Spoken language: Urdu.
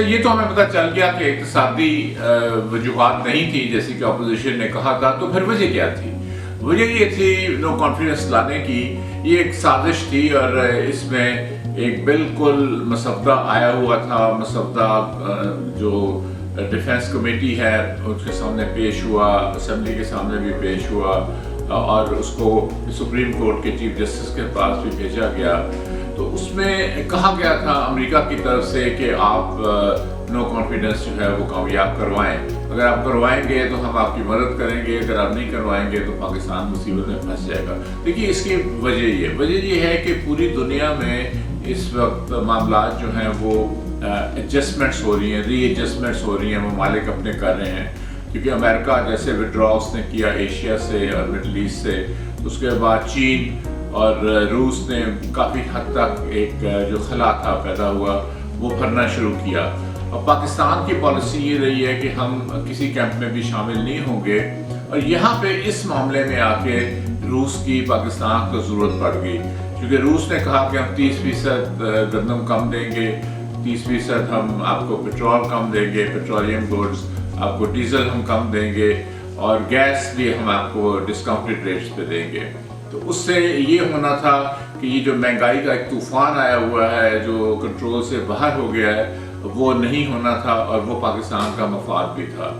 یہ تو ہمیں پتہ چل گیا کہ اقتصادی وجوہات نہیں تھی جیسے کہ اپوزیشن نے کہا تھا، تو پھر وجہ کیا تھی؟ وجہ یہ تھی نو کانفیڈنس لانے کی. یہ ایک سازش تھی اور اس میں ایک بالکل مسودہ آیا ہوا تھا. مسودہ جو ڈیفنس کمیٹی ہے اس کے سامنے پیش ہوا، اسمبلی کے سامنے بھی پیش ہوا اور اس کو سپریم کورٹ کے چیف جسٹس کے پاس بھی بھیجا گیا. تو اس میں کہا گیا تھا امریکہ کی طرف سے کہ آپ نو کانفیڈنس جو ہے وہ کامیاب کروائیں. اگر آپ کروائیں گے تو ہم آپ کی مدد کریں گے، اگر آپ نہیں کروائیں گے تو پاکستان مصیبت میں پھنس جائے گا. دیکھیے اس کی وجہ یہ ہے کہ پوری دنیا میں اس وقت معاملات جو ہیں وہ ایڈجسٹمنٹس ہو رہی ہیں، ری ایڈجسٹمنٹس ہو رہی ہیں، ممالک اپنے کر رہے ہیں. کیونکہ امریکہ جیسے وڈراؤس نے کیا ایشیا سے اور مڈل ایسٹ سے، اس کے بعد چین اور روس نے کافی حد تک ایک جو خلا تھا پیدا ہوا وہ بھرنا شروع کیا. اور پاکستان کی پالیسی یہ رہی ہے کہ ہم کسی کیمپ میں بھی شامل نہیں ہوں گے. اور یہاں پہ اس معاملے میں آ کے روس کی پاکستان کو ضرورت پڑ گئی، کیونکہ روس نے کہا کہ ہم 30% گندم کم دیں گے، 30% ہم آپ کو پیٹرول کم دیں گے، پیٹرولیم گوڈز، آپ کو ڈیزل ہم کم دیں گے، اور گیس بھی ہم آپ کو ڈسکاؤنٹڈ ریٹس پہ دیں گے. تو اس سے یہ ہونا تھا کہ یہ جو مہنگائی کا ایک طوفان آیا ہوا ہے جو کنٹرول سے باہر ہو گیا ہے وہ نہیں ہونا تھا، اور وہ پاکستان کا مفاد بھی تھا.